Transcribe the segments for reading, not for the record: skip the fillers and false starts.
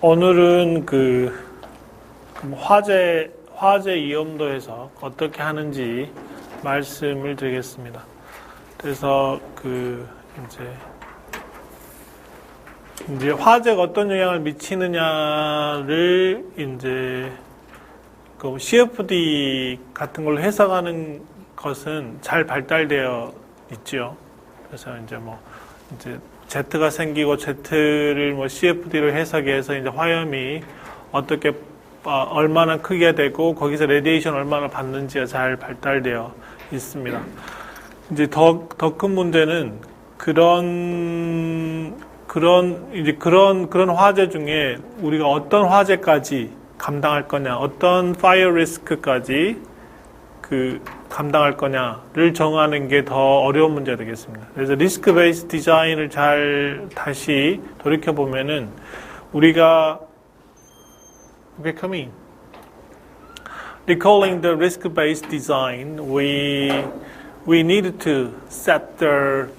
오늘은 화재 위험도에서 어떻게 하는지 말씀을 드리겠습니다. 그래서 이제 화재가 어떤 영향을 미치느냐를 CFD 같은 걸로 해석하는 것은 잘 발달되어 있죠. 그래서 이제 Z가 생기고 Z를 CFD로 해석해서 이제 화염이 어떻게 얼마나 크게 되고 거기서 레디에이션 얼마나 받는지가 잘 발달되어 있습니다. 이제 더 큰 문제는 그런 화재 중에 우리가 어떤 화재까지 감당할 거냐, 어떤 파이어 리스크까지 감당할 거냐를 정하는 게 더 어려운 문제가 되겠습니다. 그래서 리스크 베이스 디자인을 잘 다시 돌이켜 보면은 우리가 becoming recalling the risk based design, we need to set the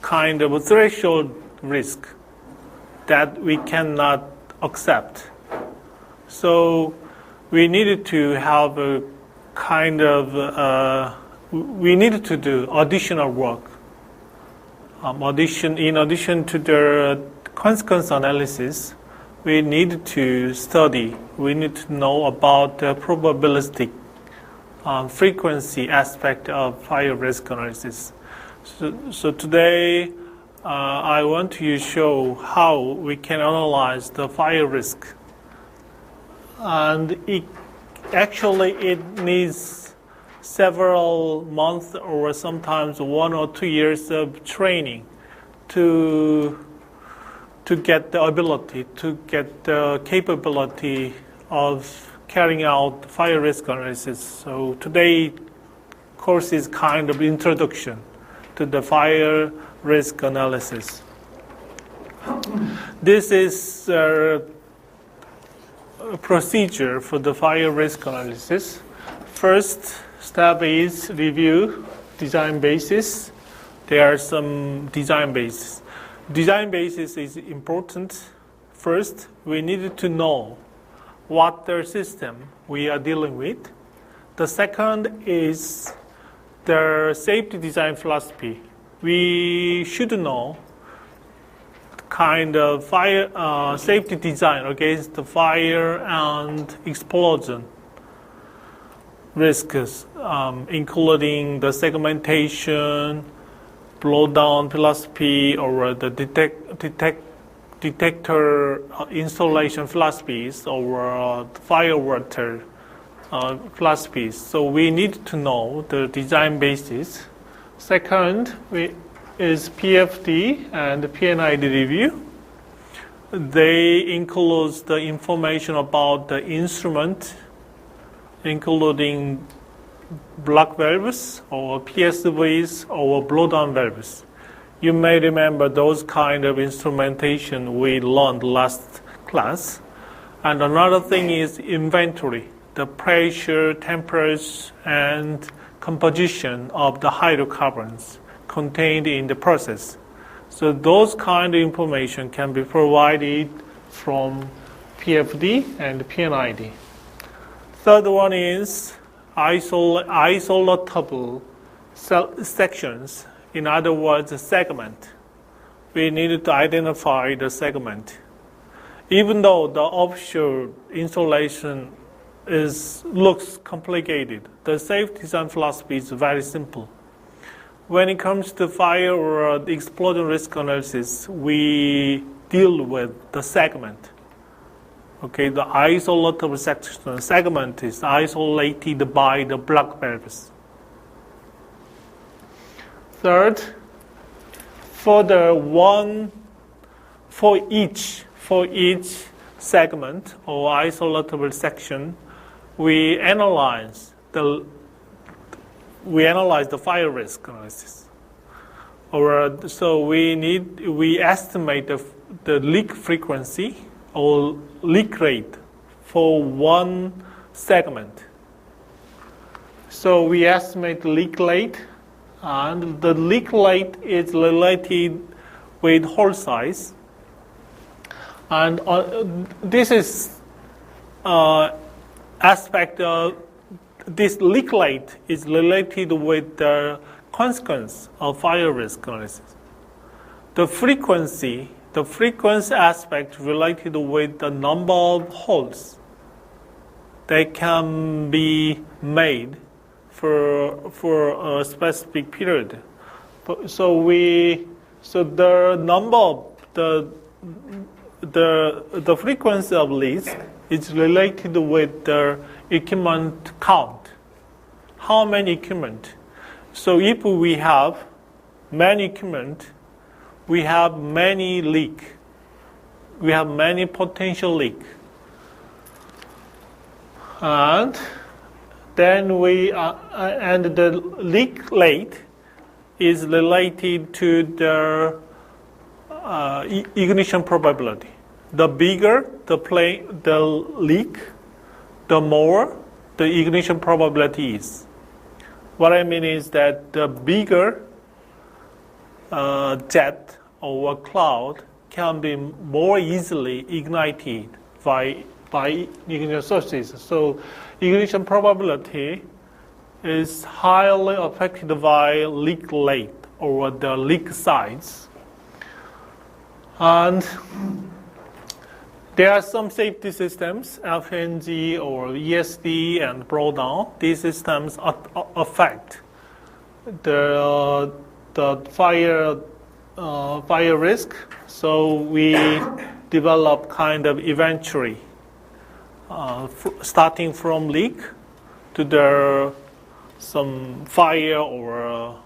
kind of threshold risk that we cannot accept. So we needed to have a kind of we needed to do additional work. In addition to the consequence analysis, we need to study. We need to know about the probabilistic frequency aspect of fire risk analysis. So today, I want to show how we can analyze the fire risk, and it needs several months or sometimes 1 or 2 years of training to get the ability, to get the capability of carrying out fire risk analysis. So today course is kind of introduction to the fire risk analysis. This is a procedure for the fire risk analysis. First step is review design basis. There are some design bases. Design basis is important. First, we need to know what the system we are dealing with. The second is the safety design philosophy. We should know kind of fire safety design against the fire and explosion risks, including the segmentation, blowdown philosophy, or the detector installation philosophies, or fire water philosophies. So we need to know the design basis. Second is PFD and PNID review. They include the information about the instrument, including block valves or PSVs or blowdown valves. You may remember those kind of instrumentation we learned last class. And another thing is inventory, the pressure, temperature, and composition of the hydrocarbons contained in the process. So those kind of information can be provided from PFD and PNID. Third one is isolatable sections. In other words, a segment. We needed to identify the segment. Even though the offshore installation looks complicated, the safety design philosophy is very simple. When it comes to fire or the explosion risk analysis, we deal with the segment. Okay, the isolatable section segment is isolated by the block valves. Third, for each segment or isolatable section, we analyze the fire risk analysis. So we estimate the leak frequency or leak rate for one segment. So we estimate the leak rate, and the leak rate is related with hole size. And this is aspect of this leak rate is related with the consequence of fire risk analysis. The frequency aspect related with the number of holes that can be made for a specific period. So the number of the frequency of leaks is related with the equipment count. How many equipment? So if we have many equipment, we have many leak. We have many potential leak. And then and the leak rate is related to the ignition probability. The bigger the leak, the more the ignition probability is. What I mean is that the bigger jet or cloud can be more easily ignited by ignition sources. So ignition probability is highly affected by leak rate or the leak size. And there are some safety systems, FNG or ESD and blowdown. These systems affect the fire risk. So we develop kind of inventory, starting from leak to some fire or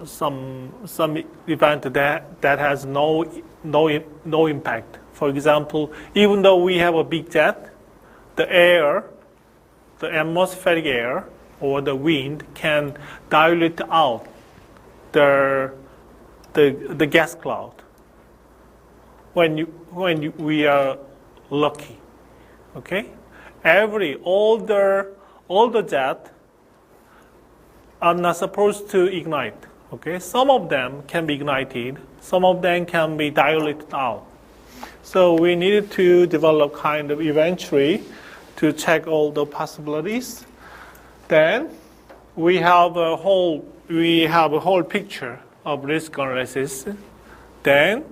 some event that has no impact. For example, even though we have a big jet, the atmospheric air or the wind can dilute out the gas cloud when we are lucky. Okay, all the jet are not supposed to ignite. Okay, some of them can be ignited, some of them can be diluted out. So we needed to develop kind of inventory to check all the possibilities. Then we have a whole picture of risk analysis. Then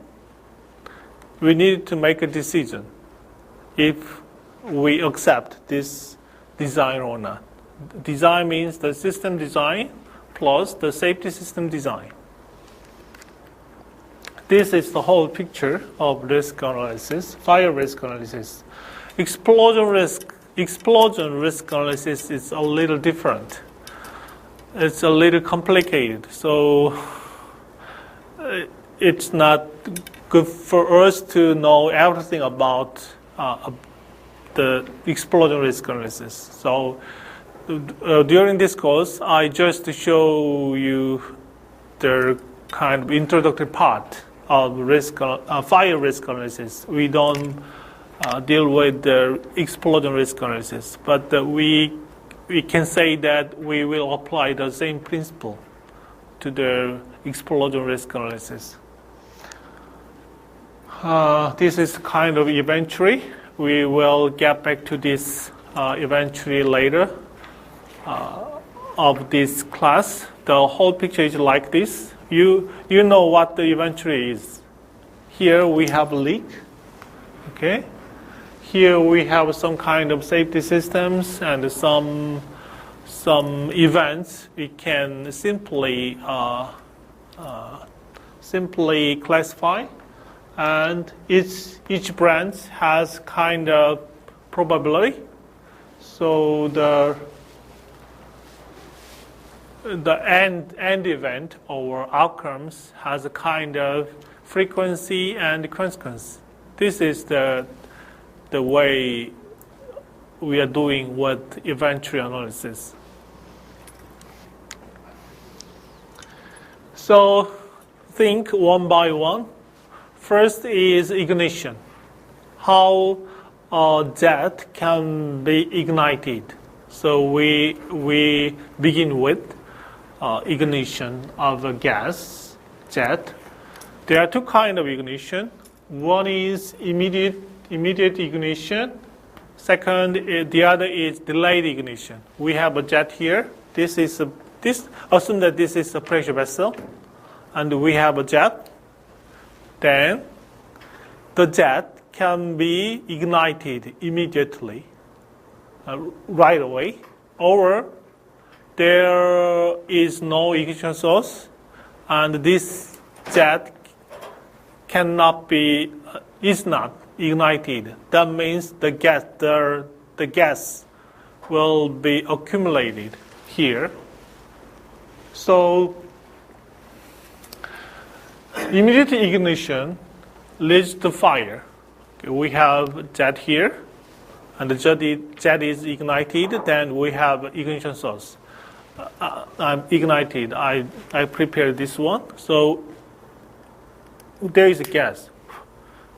we need to make a decision if we accept this design or not. Design means the system design plus the safety system design. This is the whole picture of risk analysis, fire risk analysis. Explosion risk analysis is a little different. It's a little complicated. So it's not good for us to know everything about the explosion risk analysis. So during this course, I just show you the kind of introductory part of fire risk analysis. We don't deal with the explosion risk analysis, but we can say that we will apply the same principle to the explosion risk analysis. This is kind of inventory. We will get back to this inventory later of this class. The whole picture is like this. You know what the inventory is. Here we have a leak. Okay. Here we have some kind of safety systems and some events we can simply classify, and each branch has kind of probability. So the end event or outcomes has a kind of frequency and consequence. This is the way we are doing with inventory analysis. So think one by one. First is ignition. How a jet can be ignited. So we begin with ignition of a gas jet. There are two kinds of ignition. One is immediate ignition. Second, the other is delayed ignition. We have a jet here. Assume that this is a pressure vessel, and we have a jet. Then the jet can be ignited immediately, right away, or there is no ignition source, and this jet is not ignited. That means the gas will be accumulated here. So immediate ignition leads to fire. Okay, we have jet here, and the jet is ignited. Then we have ignition source. I'm ignited. I prepared this one. So there is a gas.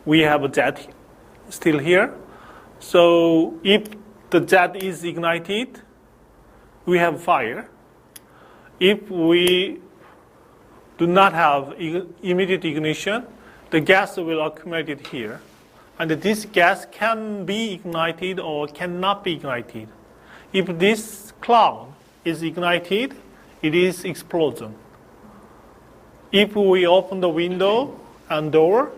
We have a jet still here. So if the jet is ignited, we have fire. If we do not have immediate ignition, the gas will accumulate here. And this gas can be ignited or cannot be ignited. If this cloud is ignited, it is explosion. If we open the window and door,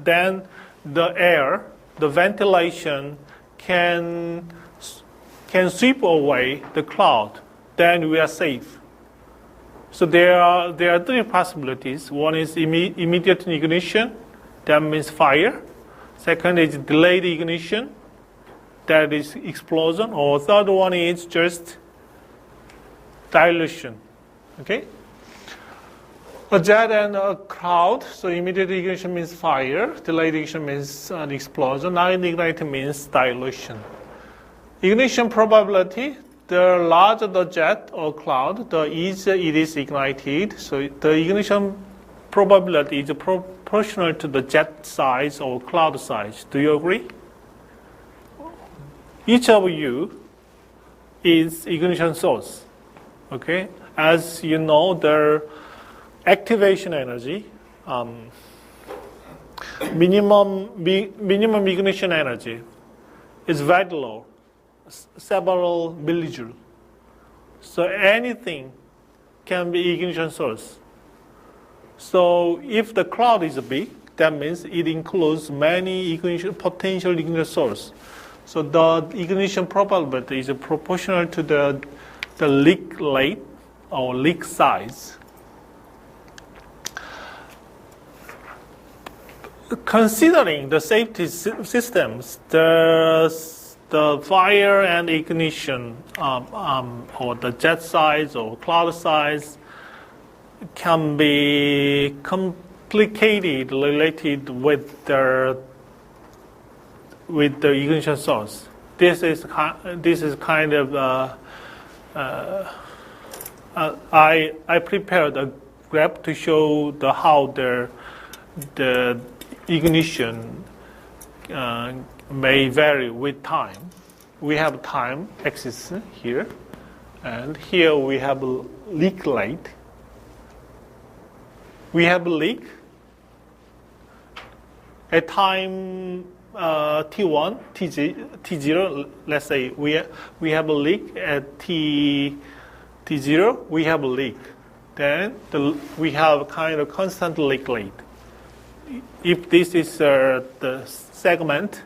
then the ventilation can sweep away the cloud. Then we are safe. So there are three possibilities. One is immediate ignition, that means fire. Second is delayed ignition, that is explosion. Or third one is just dilution. Okay. A jet and a cloud. So immediate ignition means fire. Delayed ignition means an explosion. Non-ignited means dilution. Ignition probability. The larger the jet or cloud, the easier it is ignited. So the ignition probability is proportional to the jet size or cloud size. Do you agree? Each of you is ignition source. Okay, as you know, the activation energy, minimum ignition energy is very low. Several millijoule. So anything can be ignition source. So if the cloud is big, that means it includes many potential ignition source. So the ignition probability is proportional to the leak rate or leak size. Considering the safety systems, the fire and ignition, or the jet size or cloud size, can be complicated related with the ignition source. This is kind of I prepared a graph to show how the ignition may vary with time. We have time axis here, and here we have a leak rate. We have a leak at time T1, T0. Let's say we have a leak at T0. We have a leak. Then we have kind of constant leak rate. If this is the segment,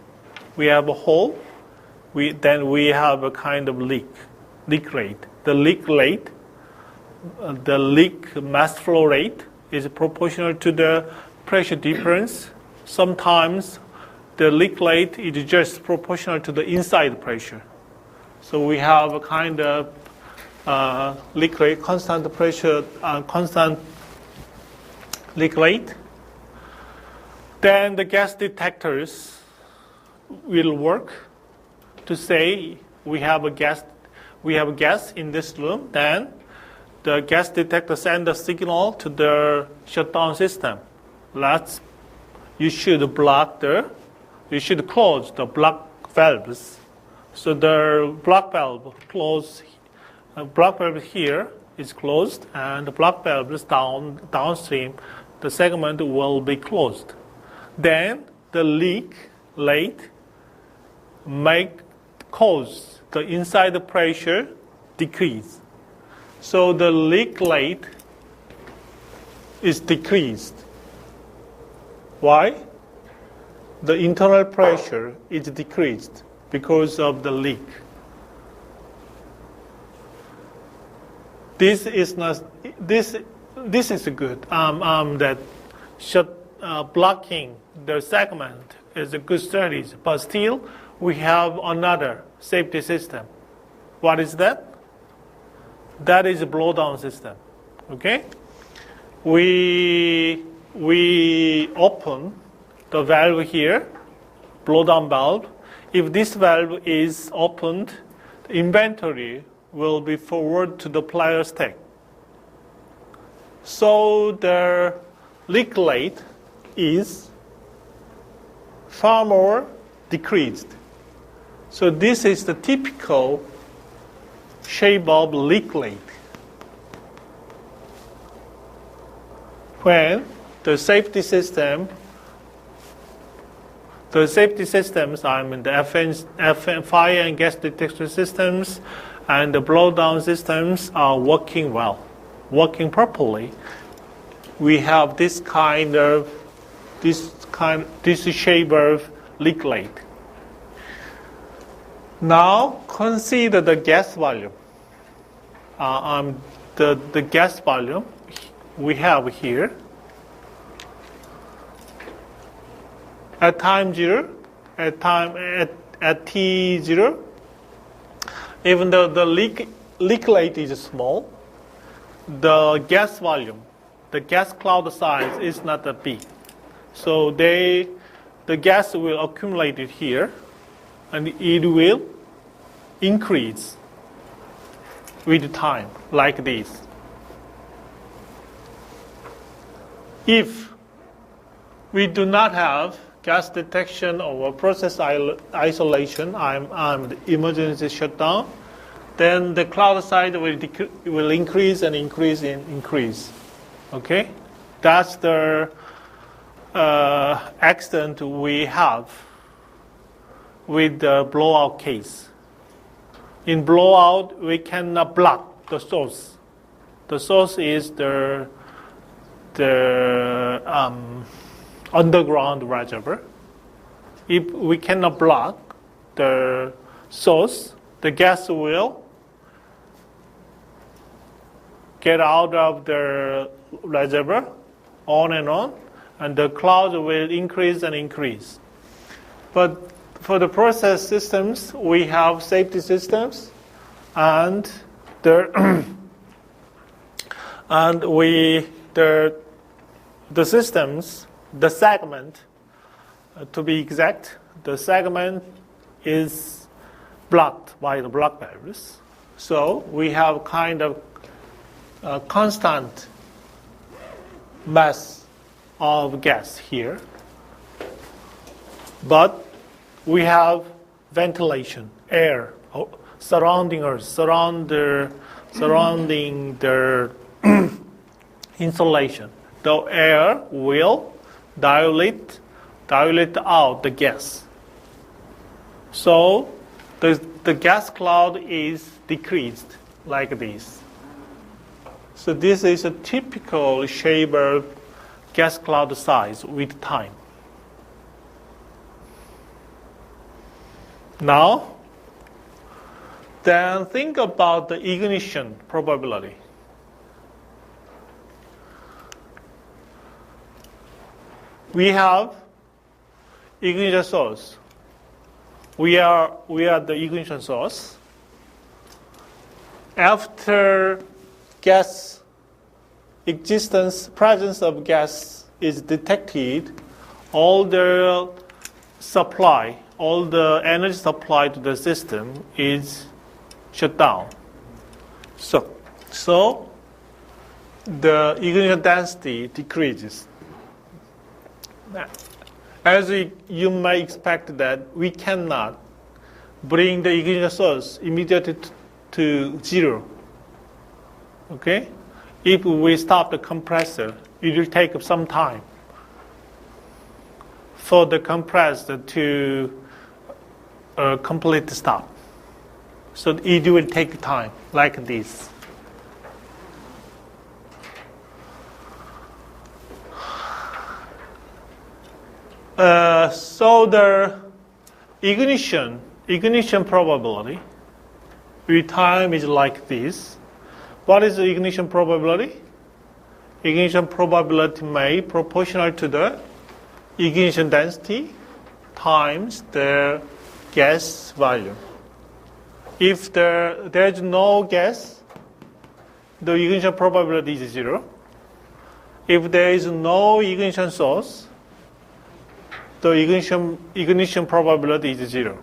we have a hole. Then we have a kind of leak rate. The leak rate, the leak mass flow rate is proportional to the pressure difference. Sometimes the leak rate is just proportional to the inside pressure. So we have a kind of leak rate, constant pressure, constant leak rate. Then the gas detectors will work to say we have a gas in this room. Then the gas detector sends a signal to the shutdown system. You should close the block valves. So the block valve here is closed, and the block valve is downstream. The segment will be closed. then the leak rate cause the inside pressure decrease. So the leak rate is decreased. Why? The internal pressure is decreased because of the leak. This is good. That blocking the segment is a good strategy, but still we have another safety system. What is that? That is a blowdown system. Okay, we open the valve here, blowdown valve. If this valve is opened, the inventory will be forward to the plier stack. So the leak rate is far more decreased. So this is the typical shape of leak rate. When the safety systems, I mean the FN fire and gas detection systems and the blowdown systems are working well, working properly, we have this shape of leak rate. Now consider the gas volume. The gas volume we have here at time zero, at T0. Even though the leak rate is small, the gas volume, the gas cloud size is not that big. So the gas will accumulate it here, and it will increase with time, like this. If we do not have gas detection or process isolation, the emergency shutdown, then the cloud size will increase and increase and increase. Okay, that's the accident we have with the blowout case. In blowout, we cannot block the source. The source is the underground reservoir. If we cannot block the source, the gas will get out of the reservoir on, and the cloud will increase and increase. But for the process systems, we have safety systems, and the systems, the segment, to be exact, the segment is blocked by the block valves. So we have kind of constant mass of gas here, but we have ventilation, air surrounding us, surrounding the insulation. The air will dilate out the gas. So the gas cloud is decreased like this. So this is a typical shape of gas cloud size with time. Now, then think about the ignition probability. We have ignition source. We are the ignition source. After gas presence of gas is detected, all the energy supply to the system is shut down. So the ignition density decreases. As you may expect that we cannot bring the ignition source immediately to zero. Okay? If we stop the compressor, it will take some time. for the compressed to complete stop. So it will take time like this. So the ignition probability with time is like this. What is the ignition probability? Ignition probability may proportional to the ignition density times the gas volume. If there's no gas, the ignition probability is 0. If there is no ignition source, the ignition probability is 0.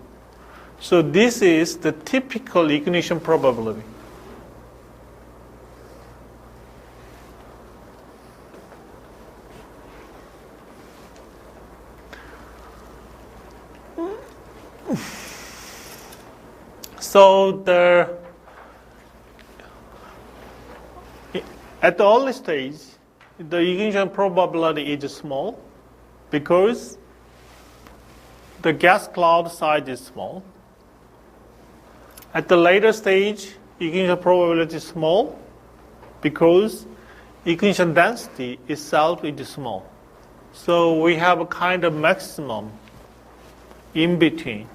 So this is the typical ignition probability. So at the early stage, the ignition probability is small because the gas cloud size is small. At the later stage, ignition probability is small because ignition density itself is small. So we have a kind of maximum in between.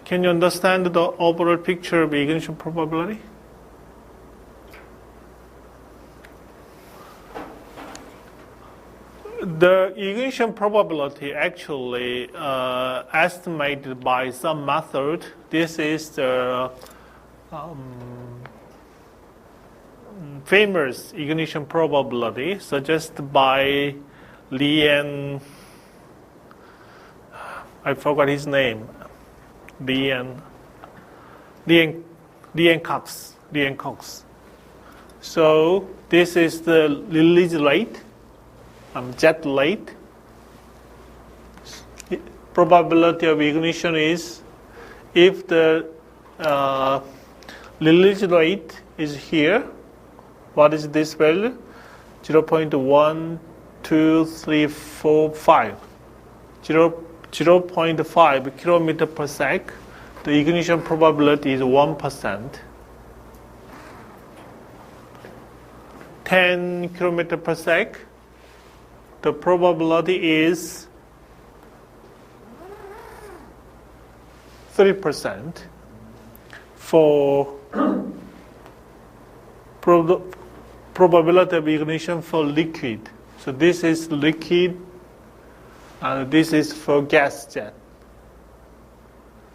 Can you understand the overall picture of ignition probability? The ignition probability actually estimated by some method. This is the famous ignition probability suggested by Lee and I forgot his name. Lee and Cox. So this is the release rate, jet rate. Probability of ignition is if the release rate is here. What is this value? 0.12345. 0.5 kilometer per sec. The ignition probability is 1%. 10 kilometer per sec. The probability is 3% for probability of ignition for liquid. So this is liquid and this is for gas jet.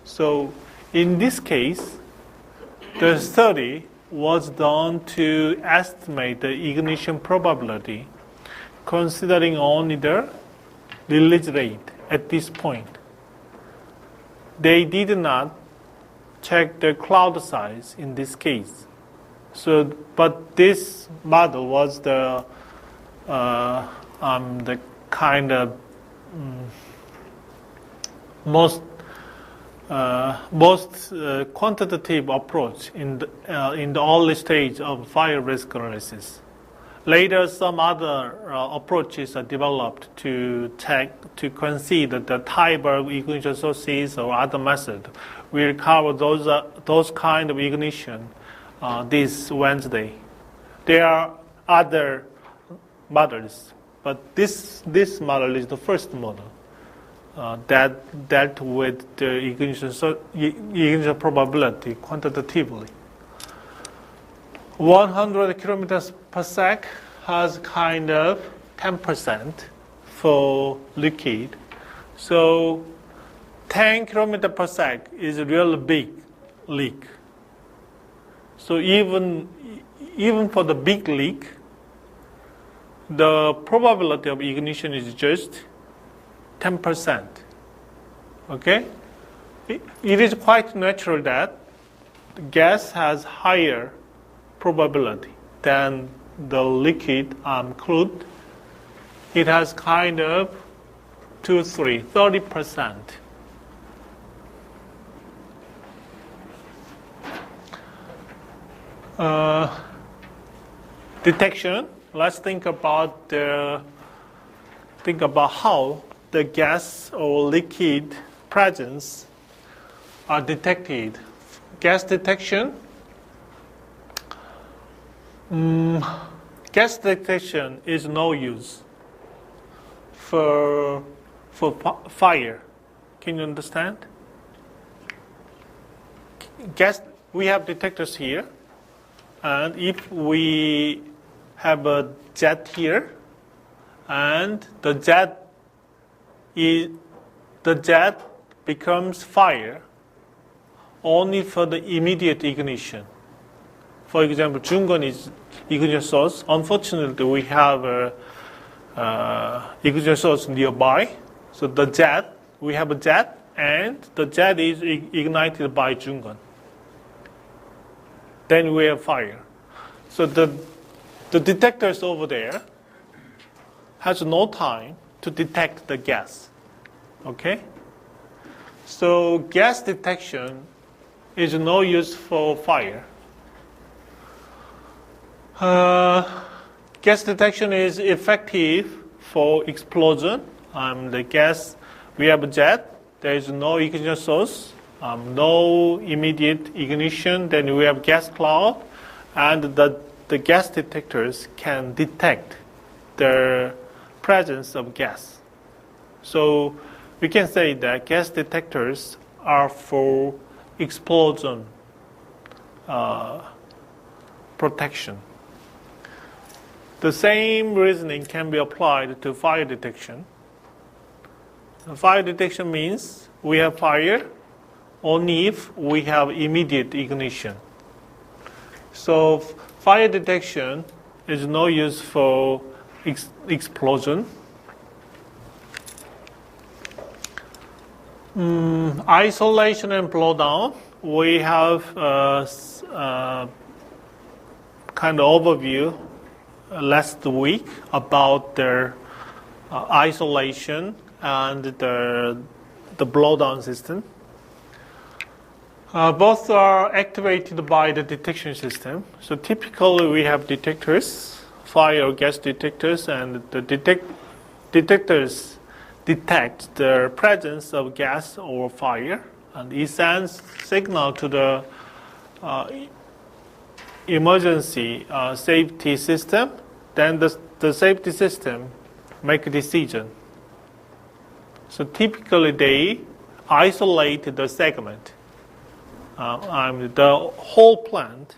So in this case, the study was done to estimate the ignition probability considering only the release rate at this point. They did not check the cloud size in this case. So, but this model was the kind of most quantitative approach in the early stage of fire risk analysis. Later, some other approaches are developed to consider the type of ignition sources or other method. We'll cover those kind of ignition this Wednesday. There are other models, but this model is the first model that dealt with the ignition probability quantitatively. 100 kilometers per sec has kind of 10% for liquid. So 10 kilometers per sec is a really big leak. So even for the big leak, the probability of ignition is just 10%. Okay? It is quite natural that the gas has higher probability than the liquid crude. It has kind of 30%. Detection. Let's think about the think about how the gas or liquid presence are detected. Gas detection. Gas detection is no use for fire. Can you understand? Gas. We have detectors here, and if we have a jet here, and the jet becomes fire only for the immediate ignition. For example, 중건 is ignition source. Unfortunately, we have a ignition source nearby. So we have a jet, and the jet is ignited by 중건. Then we have fire. So the detectors over there has no time to detect the gas. Okay? So gas detection is no use for fire. Gas detection is effective for explosion. The gas, we have a jet, there is no ignition source, no immediate ignition, then we have gas cloud, and the gas detectors can detect the presence of gas. So we can say that gas detectors are for explosion protection. The same reasoning can be applied to fire detection. Fire detection means we have fire only if we have immediate ignition. So fire detection is no use for explosion. Isolation and blowdown. We have kind of overview last week about their isolation and the blowdown system. Both are activated by the detection system. So typically we have detectors, fire or gas detectors, and the detectors detect the presence of gas or fire, and it sends signal to the emergency safety system. Then the safety system make a decision. So typically they isolate the segment. The whole plant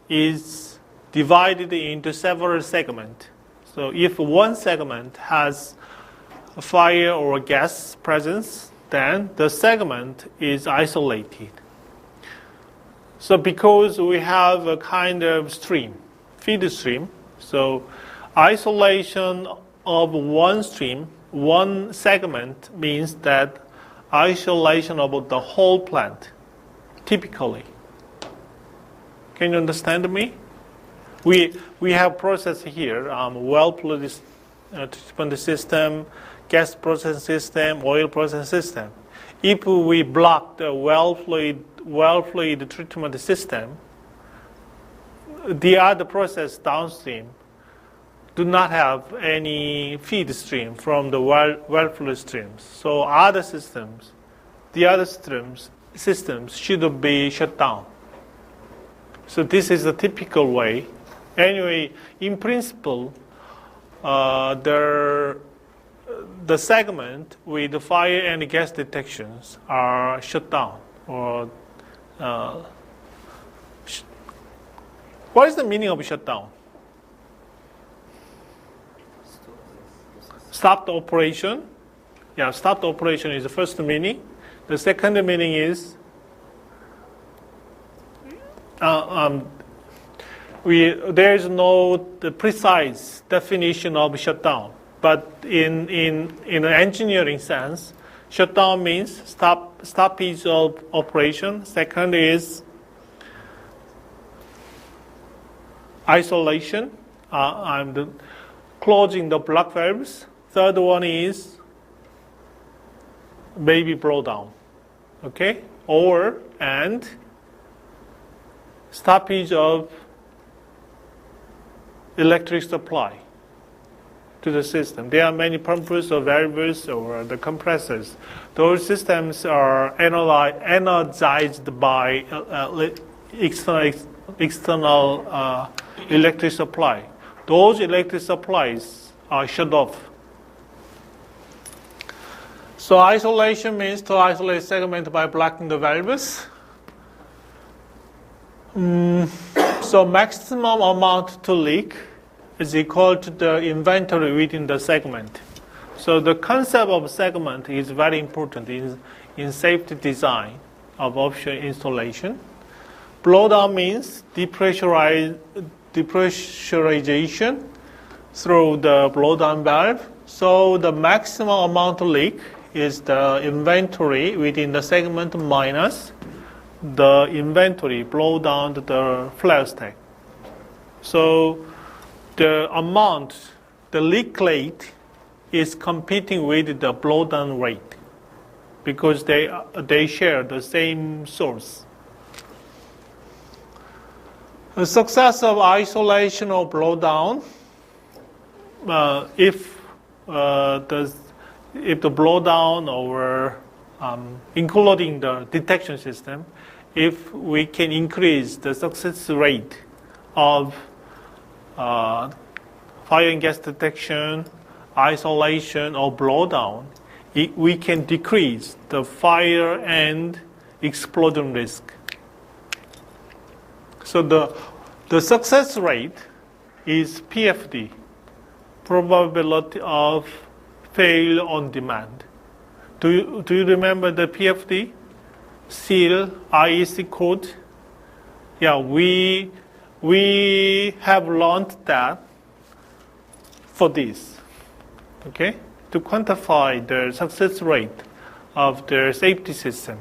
is divided into several segments. So if one segment has a fire or a gas presence, then the segment is isolated. So because we have a kind of stream, feed stream, so isolation of one stream, one segment means that isolation of the whole plant, typically. Can you understand me? We have process here, well treatment system, gas processing system, oil processing system. If we block the well fluid treatment system, the other process downstream do not have any feed stream from the well fluid streams. So the other systems should be shut down. So this is the typical way. Anyway, in principle, the segment with the fire and gas detections are shut down. Or what is the meaning of shutdown? Stop the operation. Yeah, stop the operation is the first meaning. The second meaning is there is no precise definition of shutdown. But in an engineering sense, shutdown means stoppage of operation. Second is isolation. I'm closing the block valves. Third one is maybe blowdown. Okay? And stoppage of electric supply. to the system. There are many pumpers or valves or the compressors. Those systems are energized by external electric supply. Those electric supplies are shut off. So isolation means to isolate segment by blocking the valves. So maximum amount to leak is equal to the inventory within the segment. So the concept of segment is very important in safety design of offshore installation. Blowdown means depressurization through the blowdown valve. So the maximum amount of leak is the inventory within the segment minus the inventory blow down the flare stack. So the amount, the leak rate is competing with the blowdown rate because they share the same source. The success of isolation or blowdown, if the blowdown or including the detection system, if we can increase the success rate of fire and gas detection, isolation, or blowdown, we can decrease the fire and explosion risk. So the success rate is PFD, probability of fail on demand. Do you remember the PFD? SEAL, IEC code? Yeah, we have learned that for this, okay? To quantify the success rate of the safety system.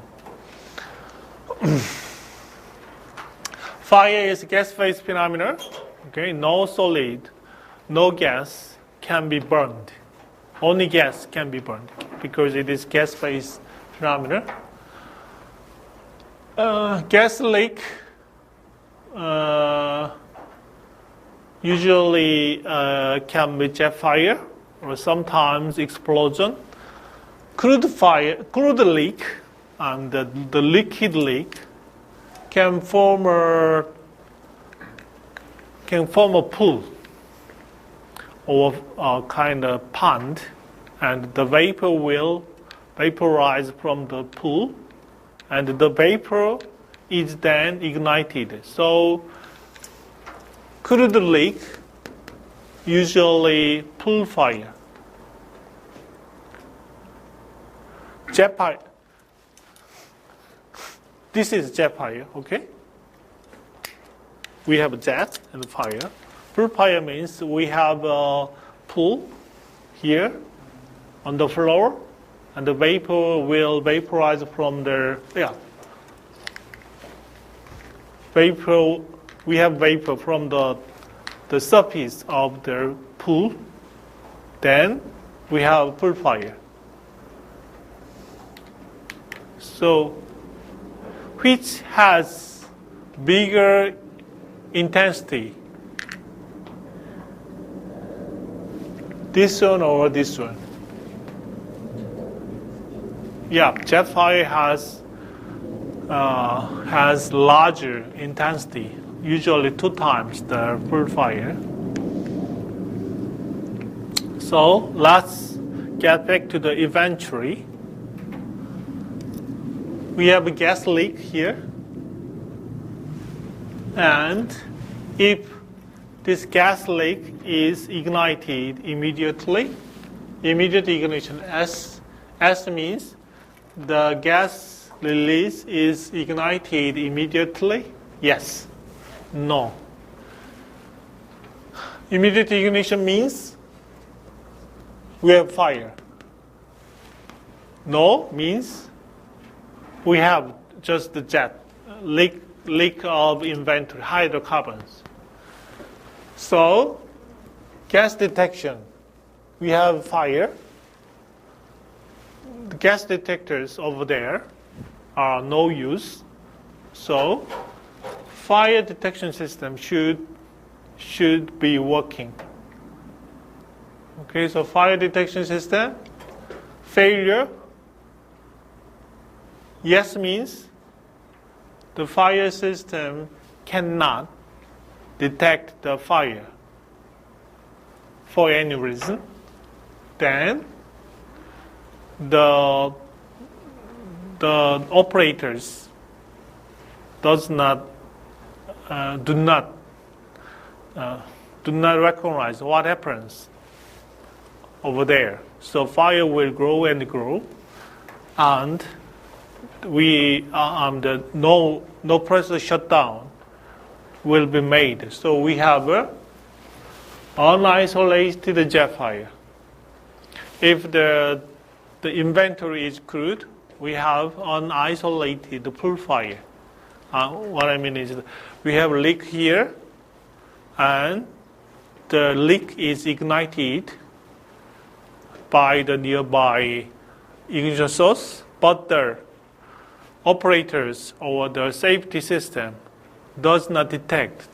Fire is a gas-phase phenomenon, okay? No solid, no gas can be burned. Only gas can be burned because it is gas-phase phenomenon. Gas leak usually can be jet fire or sometimes explosion. Crude leak and the liquid leak can form a pool or a kind of pond, and the vapor will vaporize from the pool, and the vapor is then ignited. So crude leak usually pool fire. Jet fire. This is jet fire, okay? We have jet and fire. Pool fire means we have a pool here on the floor, and the vapor will vaporize from the, vapor, we have vapor from the surface of the pool. Then we have pool fire. So, which has bigger intensity? This one or this one? Yeah, jet fire has larger intensity, usually 2 times the pool fire. So let's get back to the inventory. We have a gas leak here, and if this gas leak is ignited immediately, immediate ignition, S means the gas release is ignited immediately. Yes. No. Immediate ignition means we have fire. No means we have just the jet, leak of inventory, hydrocarbons. So, gas detection, we have fire. The gas detectors over there are no use. So, fire detection system should be working. Okay, so fire detection system, failure. Yes means the fire system cannot detect the fire for any reason. Then the operators do not recognize what happens over there. So fire will grow and grow, and no pressure shutdown will be made. So we have an unisolated jet fire. If the inventory is crude, we have unisolated pool fire. What I mean is we have a leak here, and the leak is ignited by the nearby ignition source, but the operators or the safety system does not detect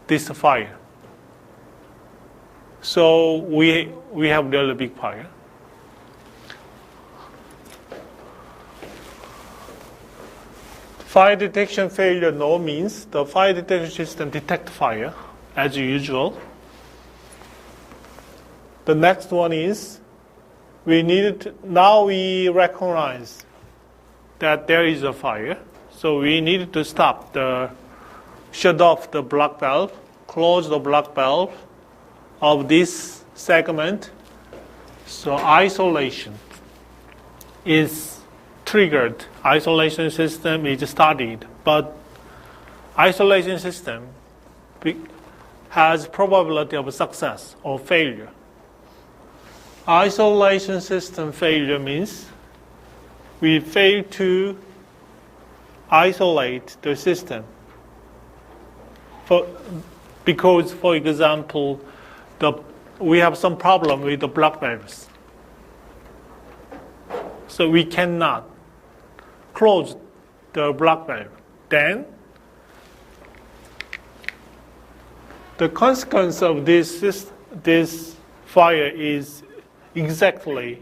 this fire. So we have really big fire. Fire detection failure no means the fire detection system detect fire as usual. The next one is now we recognize that there is a fire, so we need to shut off the block valve, close the block valve of this segment. So isolation is triggered. Isolation system is started, but isolation system has probability of success or failure. Isolation system failure means we fail to isolate the system. Because, for example, we have some problem with the block valves. So we cannot close the block valve. Then the consequence of this fire is exactly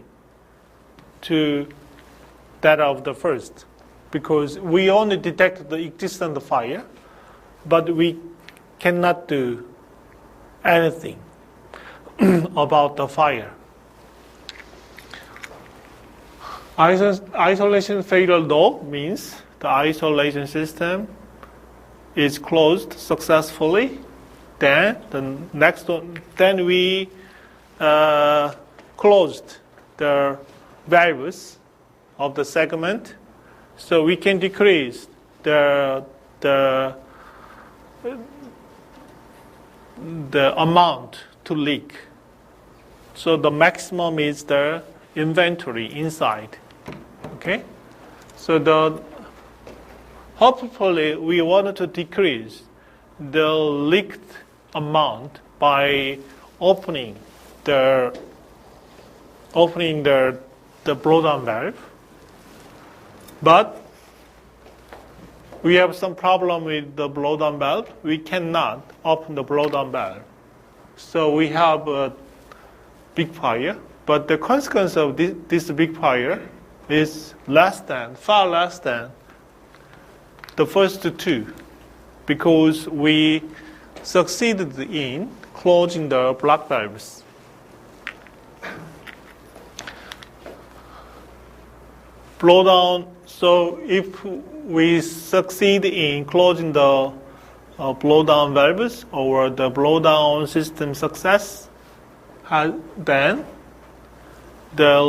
to that of the first, because we only detect the existent fire, but we cannot do anything about the fire. Isolation failure though means the isolation system is closed successfully. Then the next one, then we closed the valves of the segment, so we can decrease the amount to leak. So the maximum is the inventory inside. Okay, so hopefully we wanted to decrease the leaked amount by opening the blowdown valve, but we have some problem with the blowdown valve. We cannot open the blowdown valve, so we have a big fire. But the consequence of this big fire is far less than the first two, because we succeeded in closing the block valves. Blowdown. So if we succeed in closing the blowdown valves, or the blowdown system success, then the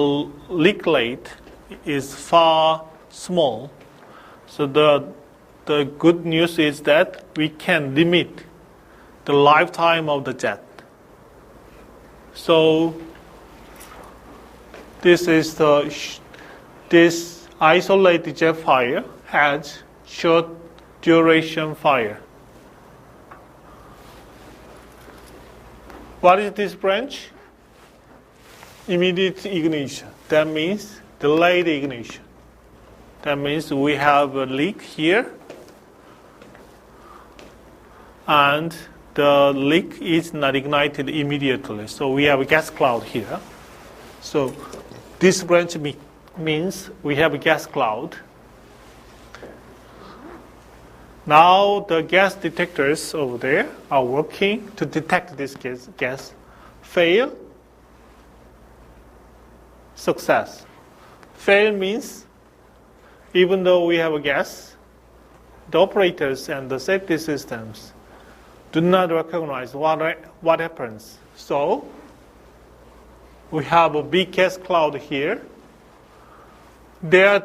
leak rate is far small. So the good news is that we can limit the lifetime of the jet. So this isolated jet fire has short duration fire. What is this branch? Immediate ignition. That means delayed ignition. That means we have a leak here, and the leak is not ignited immediately. So we have a gas cloud here. So this branch means we have a gas cloud. Now the gas detectors over there are working to detect this gas. Fail, success. Fail means even though we have a gas, the operators and the safety systems do not recognize what happens. So we have a big gas cloud here. There are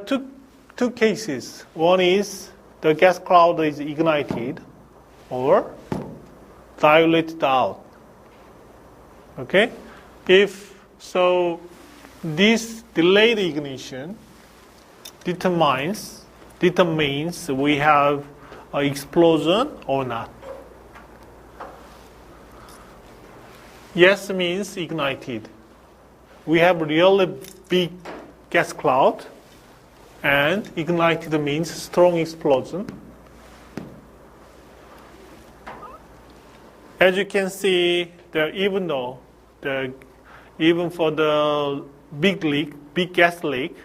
two cases. One is the gas cloud is ignited or dilated out. Okay? If so, this delayed ignition determines we have an explosion or not. Yes means ignited. We have really big gas cloud, and ignited means strong explosion. As you can see, even for the big gas leak,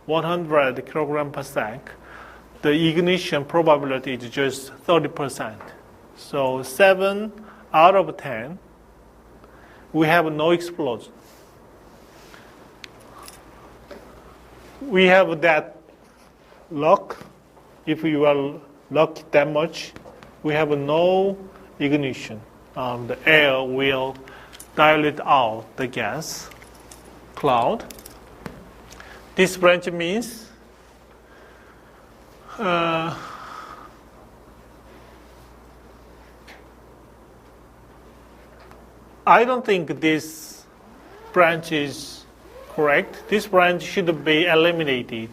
100 kilogram per sec, the ignition probability is just 30%. So 7 out of 10, we have no explosion. We have that luck. If you are lucky that much, we have no ignition. The air will dilate out the gas cloud. This branch means I don't think this branch is correct. This branch should be eliminated.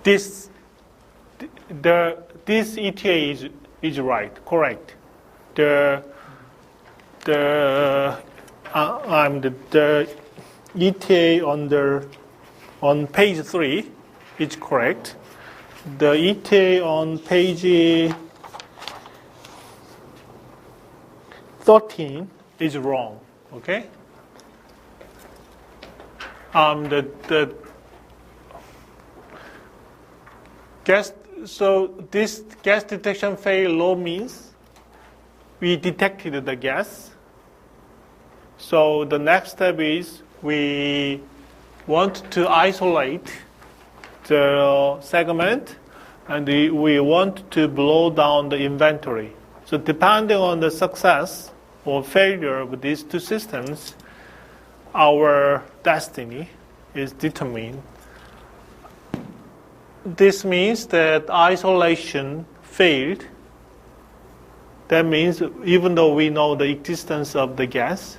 This ETA is right, correct. The ETA on page 3 is correct. The ETA on page 13 is wrong. Okay. So this gas detection fail low means we detected the gas. So the next step is we want to isolate the segment and we want to blow down the inventory. So depending on the success or failure of these two systems, our destiny is determined. This means that isolation failed. That means even though we know the existence of the gas,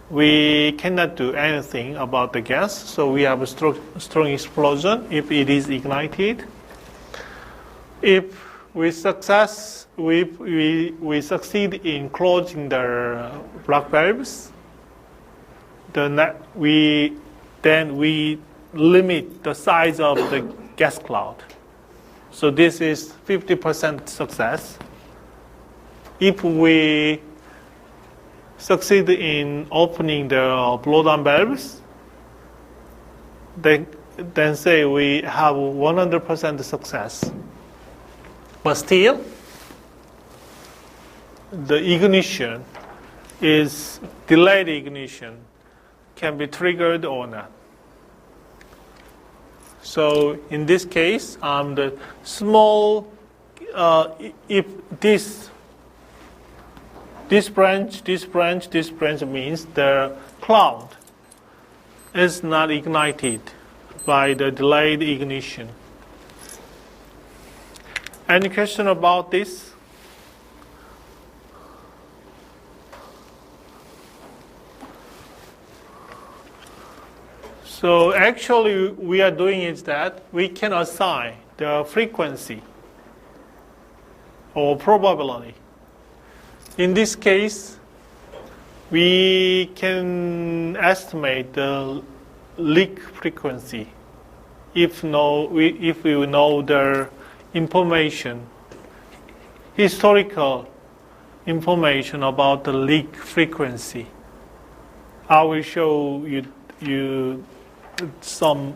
we cannot do anything about the gas. So we have a strong explosion if it is ignited. If we succeed in closing the block valves, then we limit the size of the gas cloud. So this is 50% success. If we succeed in opening the blowdown valves, then say we have 100% success. But still, the ignition is delayed ignition, can be triggered or not. So in this case, the small, if this branch means the cloud is not ignited by the delayed ignition. Any question about this? So actually we are doing is that we can assign the frequency or probability. In this case, we can estimate the leak frequency if we know the information, historical information about the leak frequency. I will show you some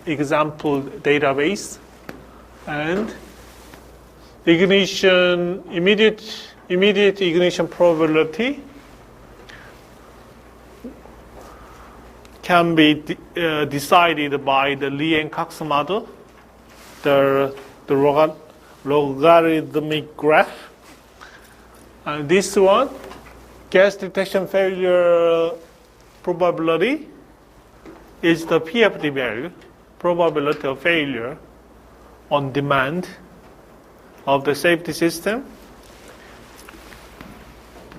example database and ignition immediate ignition probability can be decided by the Lee and Cox model, the logarithmic graph. And this one, gas detection failure probability, is the PFD value, probability of failure on demand of the safety system.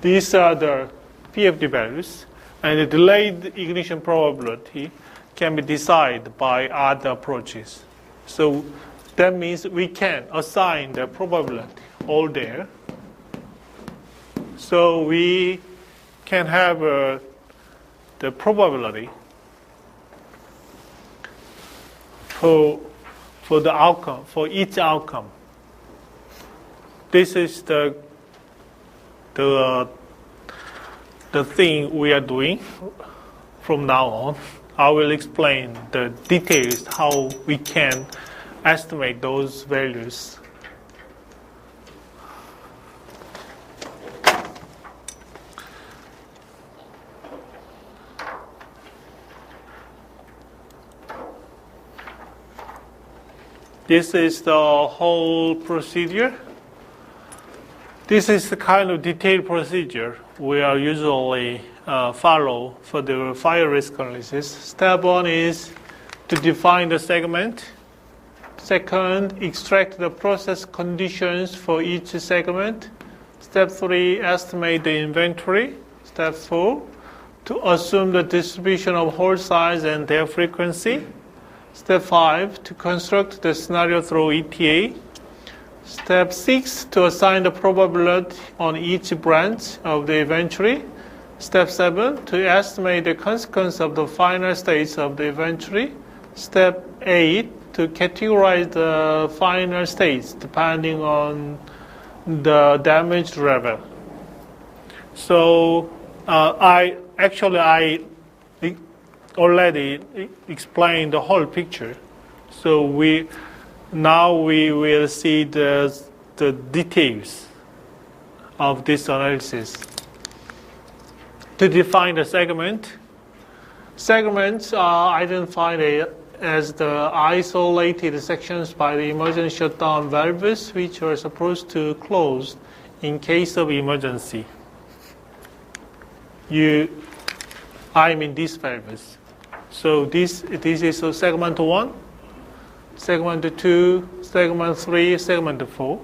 These are the PFD values, and the delayed ignition probability can be decided by other approaches. So that means we can assign the probability all there. So we can have the probability for the outcome, for each outcome. This is the thing we are doing from now on. I will explain the details how we can estimate those values. This is the whole procedure. This is the kind of detailed procedure we are usually follow for the fire risk analysis. Step 1 is to define the segment. Second, extract the process conditions for each segment. Step 3, estimate the inventory. Step 4, to assume the distribution of hole size and their frequency. Step 5, to construct the scenario through ETA. Step 6, to assign the probability on each branch of the inventory. Step 7, to estimate the consequence of the final states of the inventory. Step 8, to categorize the final states depending on the damage level. So I already explained the whole picture. So now we will see the details of this analysis. To define the segment, segments are identified as the isolated sections by the emergency shutdown valves which are supposed to close in case of emergency. I mean these valves. So this is segment 1, segment 2, segment 3, segment 4.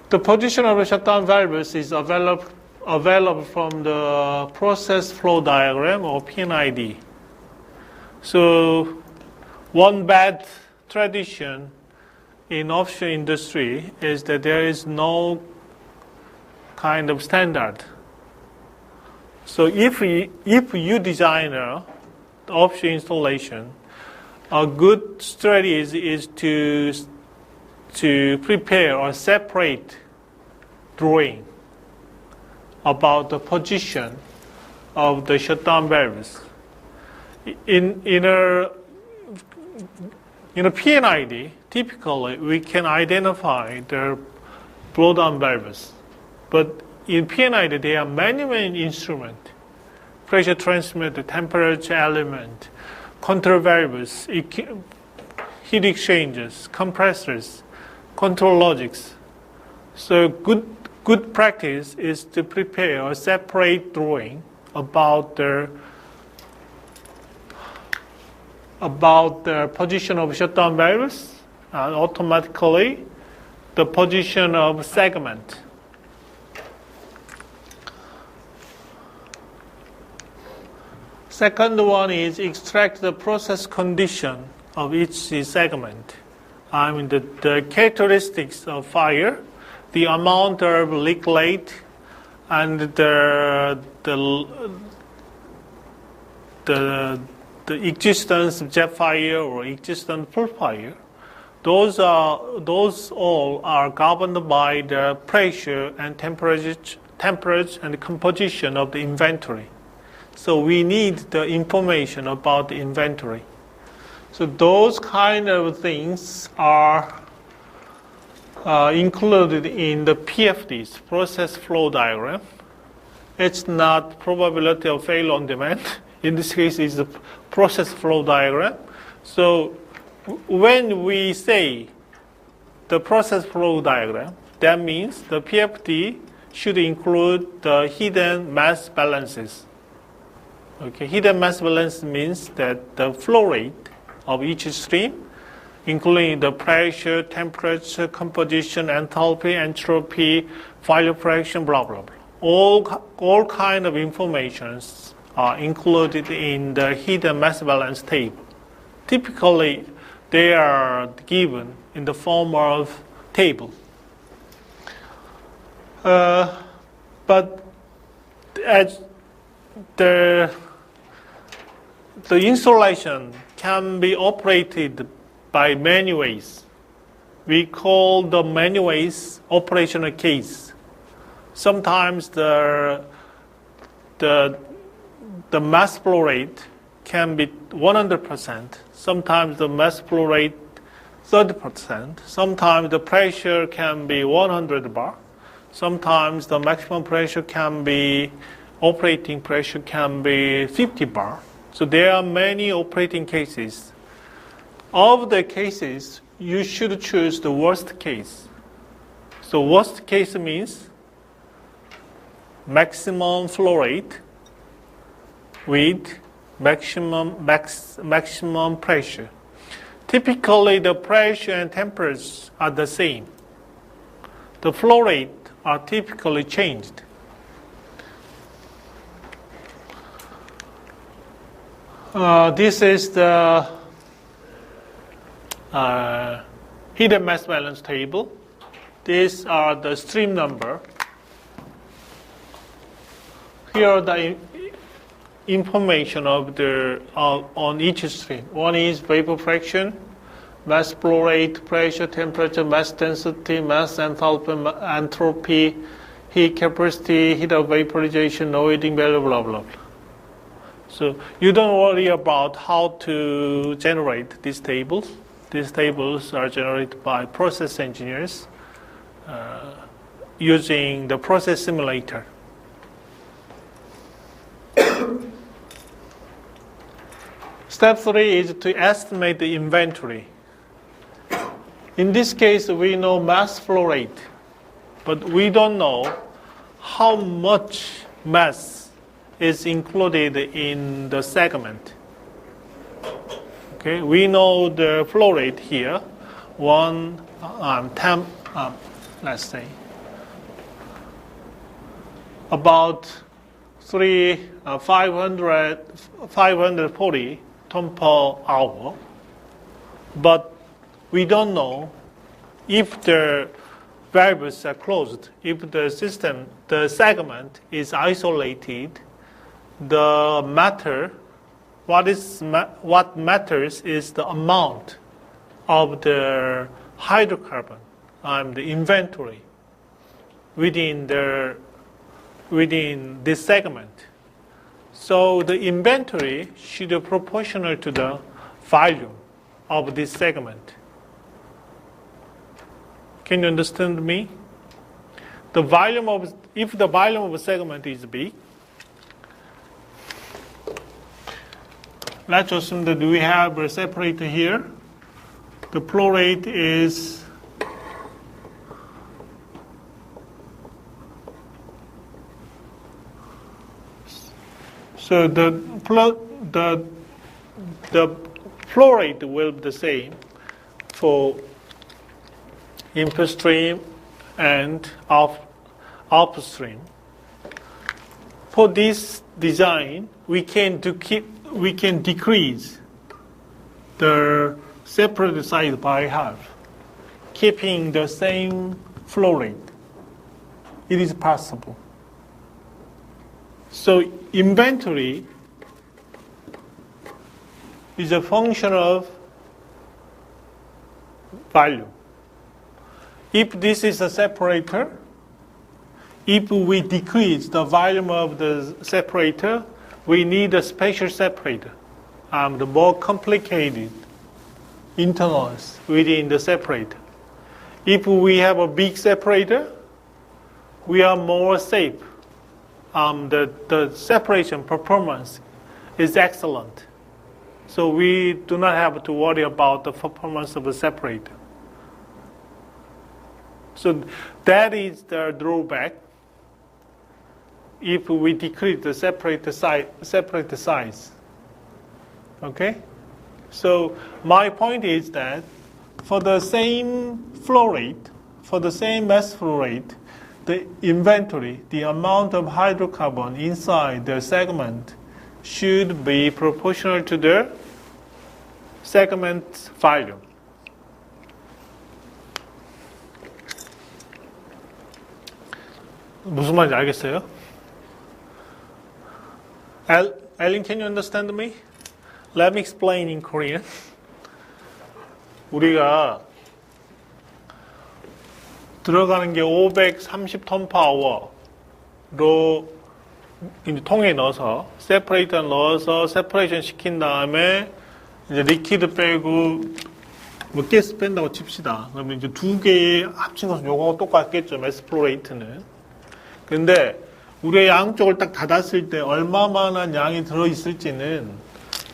The position of the shutdown valves is available from the process flow diagram or PNID. So one bad tradition in offshore industry is that there is no kind of standard. So if you design the offshore installation, a good strategy is to prepare a separate drawing about the position of the shutdown valves. In a PNID, typically we can identify the blowdown valves, but in PNID there are many instruments: pressure transmitter, temperature element, control valves, heat exchangers, compressors, control logics. So good practice is to prepare a separate drawing about the position of shutdown valves and automatically the position of segment. Second one is extract the process condition of each segment. I mean the characteristics of fire, the amount of leak rate, and the the existence of jet fire or existence of pool fire, those all are governed by the pressure and temperature and composition of the inventory. So we need the information about the inventory. So those kind of things are included in the PFDs, process flow diagram. It's not probability of failure on demand. In this case, it's a process flow diagram. So when we say the process flow diagram, that means the PFD should include the hidden mass balances. Okay, hidden mass balance means that the flow rate of each stream, including the pressure, temperature, composition, enthalpy, entropy, volume fraction, blah, blah, blah. All kind of informations are included in the hidden mass balance table. Typically, they are given in the form of table. But as the installation can be operated by many ways. We call the many ways operational case. Sometimes the mass flow rate can be 100%. Sometimes the mass flow rate 30%. Sometimes the pressure can be 100 bar. Sometimes the maximum pressure can be, operating pressure can be 50 bar. So there are many operating cases. Of the cases, you should choose the worst case. So worst case means maximum flow rate with maximum pressure. Typically, the pressure and temperature are the same. The flow rate are typically changed. This is the hidden mass balance table. These are the stream number. Here are the information of on each stream. One is vapor fraction, mass flow rate, pressure, temperature, mass density, mass enthalpy, entropy, heat capacity, heat of vaporization, noiding value, blah, blah, blah. So you don't worry about how to generate these tables. These tables are generated by process engineers using the process simulator. Step 3 is to estimate the inventory. In this case, we know mass flow rate, but we don't know how much mass is included in the segment. Okay, we know the flow rate here, let's say, about 540 ton per hour, but we don't know if the valves are closed, if the segment is isolated. What matters is the amount of the hydrocarbon, the inventory within this segment. So the inventory should be proportional to the volume of this segment. Can you understand me? If the volume of a segment is big, let's assume that we have a separator here. The flow rate is so the flow rate will be the same for input stream and output stream. For this design, we can decrease the separator size by half, keeping the same flow rate. It is possible. So inventory is a function of volume. If this is a separator, if we decrease the volume of the separator, we need a special separator. The more complicated internals within the separator. If we have a big separator, we are more safe. The separation performance is excellent. So we do not have to worry about the performance of the separator. So that is the drawback if we decrease the separator size. Okay? So my point is that for the same flow rate, for the same mass flow rate, the inventory, the amount of hydrocarbon inside the segment should be proportional to the segment volume. 무슨 말인지 알겠어요? Ellen, can you understand me? Let me explain in Korean. 우리가 들어가는 게 530톤 파워로 이제 통에 넣어서 세퍼레이터 넣어서 세퍼레이션 시킨 다음에 이제 리퀴드 빼고 뭐 가스 뺀다고 칩시다. 그러면 이제 두 개의 합친 것은 요거하고 똑같겠죠. 매스 플로 레이트는. 근데 우리의 양쪽을 딱 닫았을 때 얼마만한 양이 들어있을지는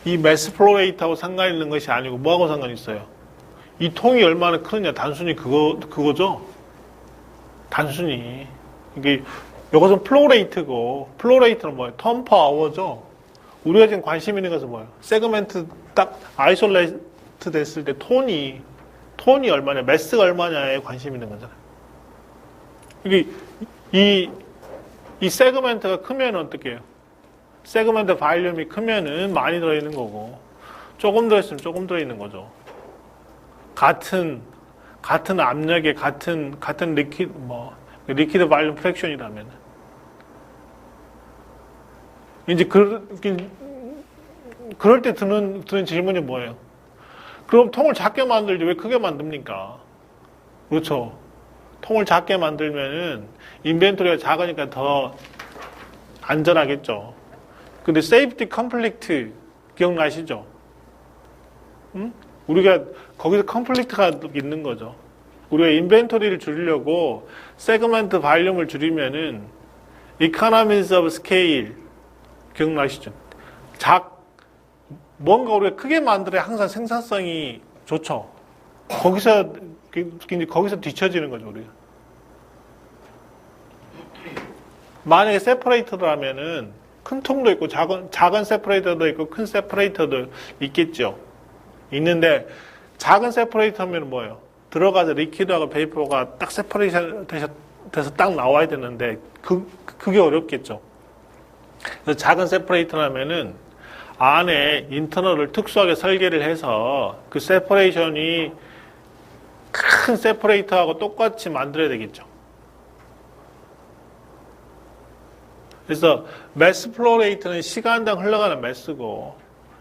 이 매스 플로 레이트하고 상관 있는 것이 아니고 뭐하고 상관 있어요? 이 통이 얼마나 크느냐 단순히 그거죠. 단순히 이게 이것은 플로 레이트고 플로 레이트는 뭐예요? 턴 퍼 아워죠. 우리가 지금 관심 있는 것은 뭐예요? 세그멘트 딱 아이솔레이트 됐을 때 톤이 얼마냐, 매스가 얼마냐에 관심 있는 거잖아요. 이게 이 세그멘트가 크면 어떻게 해요? 세그멘트 발륨이 크면은 많이 들어있는 거고 조금 들어있으면 조금 들어있는 거죠. 같은 압력에 같은 리퀴드 발륨 프랙션이라면 이제 그럴 때 드는 질문이 뭐예요? 그럼 통을 작게 만들지 왜 크게 만듭니까? 그렇죠. 통을 작게 만들면은 인벤토리가 작으니까 더 안전하겠죠. 근데 세이프티 컴플렉트 기억나시죠? 응? 우리가 거기서 컴플렉트가 있는 거죠. 우리가 인벤토리를 줄이려고 세그먼트 발륨을 줄이면은 economies of scale 기억나시죠? 뭔가 우리가 크게 만들어야 항상 생산성이 좋죠. 거기서 뒤처지는 거죠, 우리가. 만약에 세퍼레이터라면은 큰 통도 있고 작은 세퍼레이터도 있고 큰 세퍼레이터도 있겠죠. 있는데 작은 세퍼레이터면 뭐예요? 들어가서 리퀴드하고 베이퍼가 딱 세퍼레이션 돼서 딱 나와야 되는데 그게 어렵겠죠. 그래서 작은 세퍼레이터라면은 안에 인터널을 특수하게 설계를 해서 그 세퍼레이션이 큰 세퍼레이터하고 똑같이 만들어야 되겠죠. 그래서 매스 플로 레이트는 시간당 흘러가는 매스고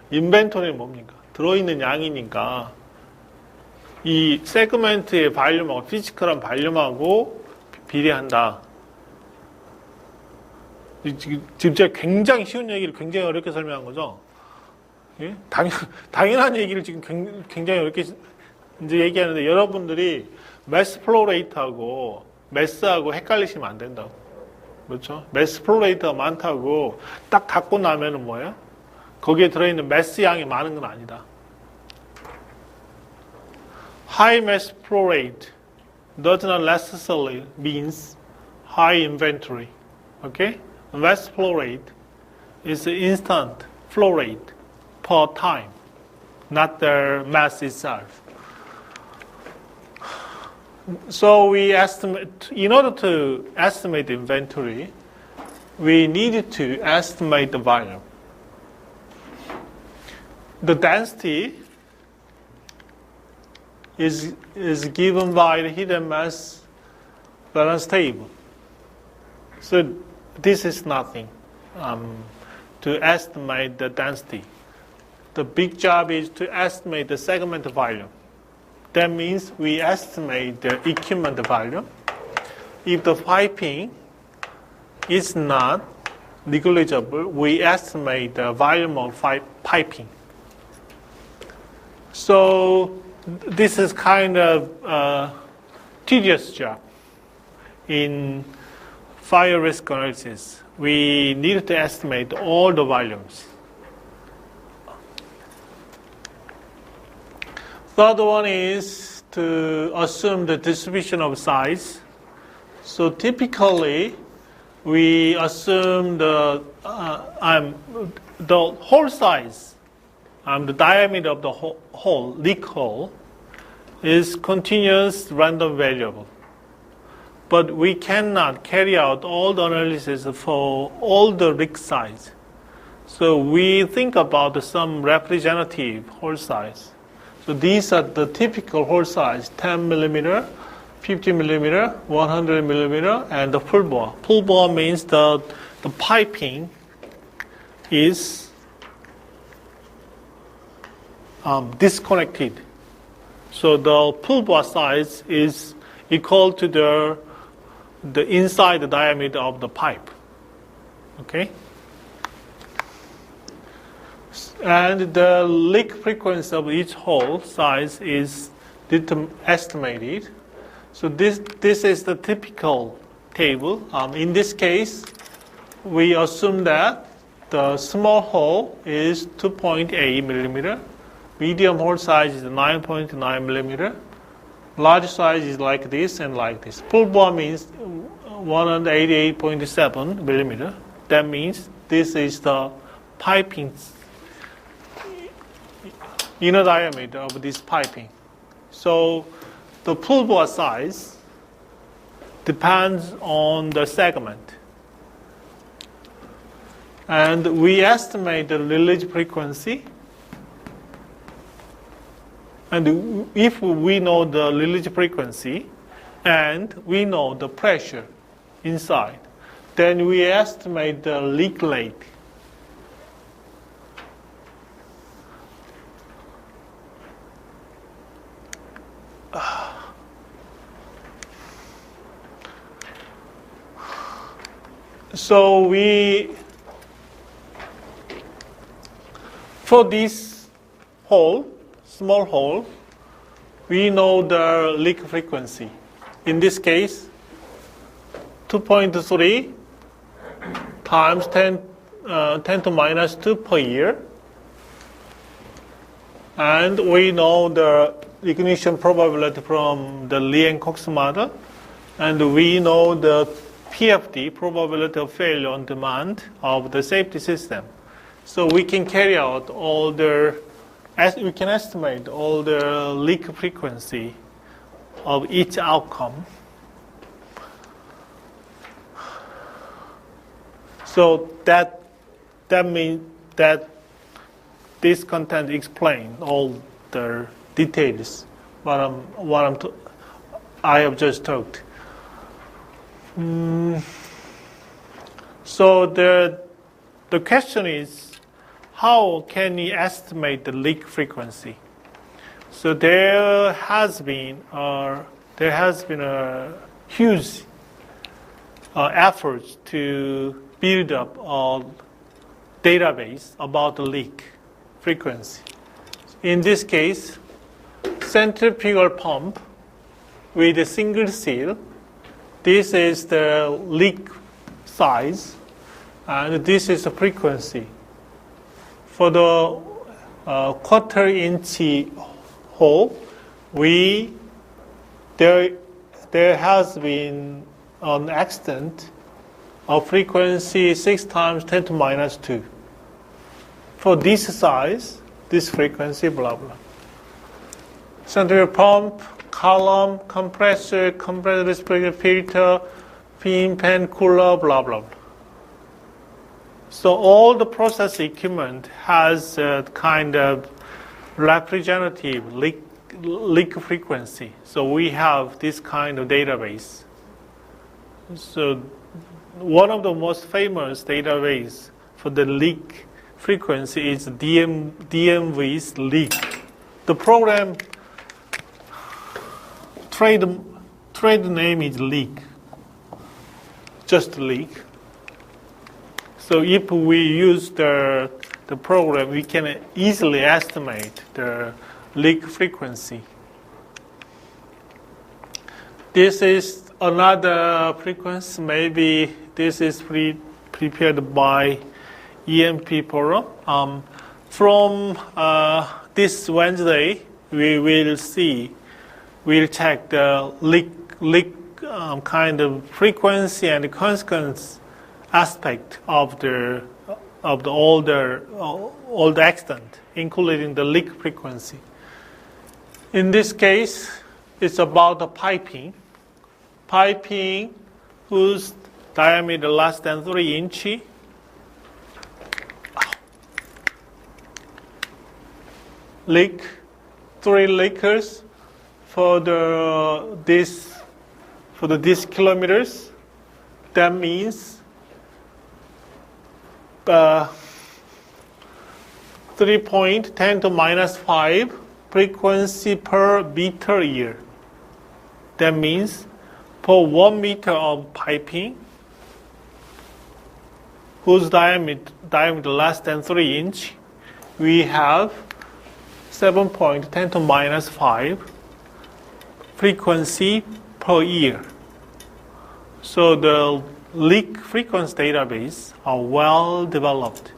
인벤토리는 뭡니까? 들어있는 양이니까 이 세그멘트의 발륨하고 피지컬한 발륨하고 비례한다. 지금 제가 굉장히 쉬운 얘기를 굉장히 어렵게 설명한 거죠. 예? 당연한 얘기를 지금 굉장히 어렵게 이제 얘기하는데 여러분들이 매스 플로 레이트하고 매스하고 헷갈리시면 안 된다고. 그렇죠? 매스 플로 레이트가 많다고 딱 닫고 나면은 뭐예요? 거기에 들어있는 매스 양이 많은 건 아니다. High mass flow rate does not necessarily means high inventory. Okay? Mass flow rate is the instant flow rate per time, not the mass itself. So we estimate, in order to estimate the inventory, we need to estimate the volume. The density is given by the hidden mass balance table. So this is nothing to estimate the density. the big job is to estimate the segment volume. That means we estimate the equipment volume. If the piping is not negligible, we estimate the volume of piping. So this is kind of a tedious job in fire risk analysis. We need to estimate all the volumes. Third one is to assume the distribution of size. So typically, we assume the hole size, the diameter of the hole, leak hole, is continuous random variable. But we cannot carry out all the analysis for all the leak size. So we think about some representative hole size. So these are the typical hole size: 10 millimeter, 50 millimeter, 100 millimeter, and the full bore. Full bore means the piping is disconnected. So the full bore size is equal to the inside the diameter of the pipe. Okay? And the leak frequency of each hole size is estimated. So this is the typical table. In this case, we assume that the small hole is 2.8 millimeter, medium hole size is 9.9 millimeter, large size is like this and like this. Full bore means 188.7 millimeter. That means this is the piping inner diameter of this piping. So the full bore size depends on the segment. And we estimate the release frequency. And if we know the release frequency and we know the pressure inside, then we estimate the leak rate. So for this hole, small hole, we know the leak frequency. In this case, 2.3 times 10 to minus 2 per year. And we know the ignition probability from the Lee and Cox model. And we know the PFD, probability of failure on demand, of the safety system. So we can carry out we can estimate all the leak frequency of each outcome. So that means that this content explains all the details I have just talked. So the question is, how can we estimate the leak frequency? So there has been a huge effort to build up a database about the leak frequency. In this case, centrifugal pump with a single seal. This is the leak size, and this is the frequency. For the quarter-inch hole, there has been an accident of frequency 6 times 10 to minus 2. For this size, this frequency, blah, blah. Centrifugal pump, column, compressor respirator filter, fin, fan, cooler, blah, blah, blah. So all the process equipment has a kind of representative leak frequency. So we have this kind of database. So one of the most famous database for the leak frequency is DMV's leak. The program trade name is leak, just leak. So if we use the program, we can easily estimate the leak frequency. This is another frequency. Maybe this is prepared by EMP forum. From this Wednesday, we'll check the leak kind of frequency and consequence aspect of all the extent, including the leak frequency. In this case, it's about the piping whose diameter less than 3 inches. Leak 3 leakers for this kilometers. That means 3.10 to minus 5 frequency per meter year. That means for 1 meter of piping whose diameter less than 3 inch, we have 7.10 to minus 5 frequency per year. So the leak frequency database are well developed.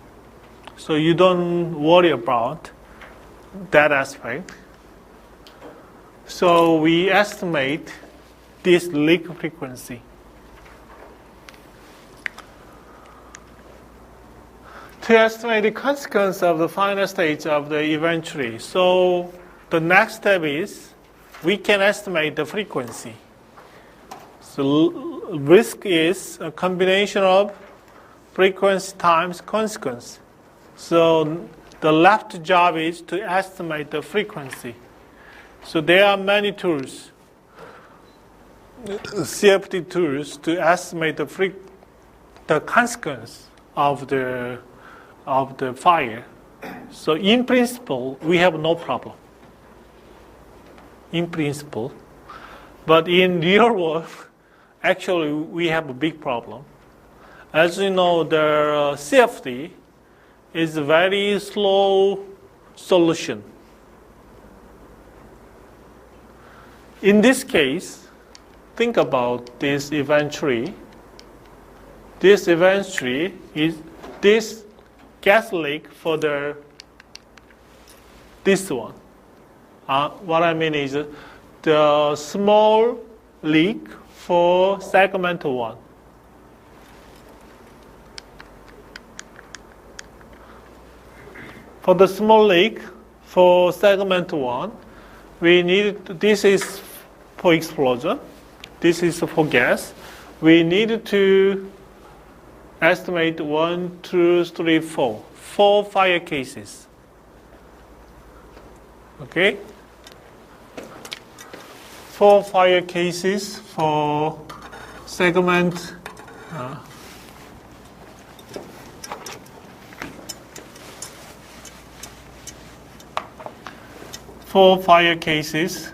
So you don't worry about that aspect. So we estimate this leak frequency. To estimate the consequence of the final stage of the event tree. So the next step is we can estimate the frequency. So risk is a combination of frequency times consequence. So the left job is to estimate the frequency. So there are many tools, CFD tools, to estimate the consequence of the fire. So in principle, we have no problem. In principle. But in real world, actually, we have a big problem. As you know, the CFD is a very slow solution. In this case, think about this event tree. This event tree is this gas leak for this one. What I mean is the small leak for segment 1. For the small leak for segment 1, we need, this is for explosion, this is for gas. We need to estimate 1, 2, 3, 4. 4 fire cases. Okay? 4 fire cases for segment 4 fire cases.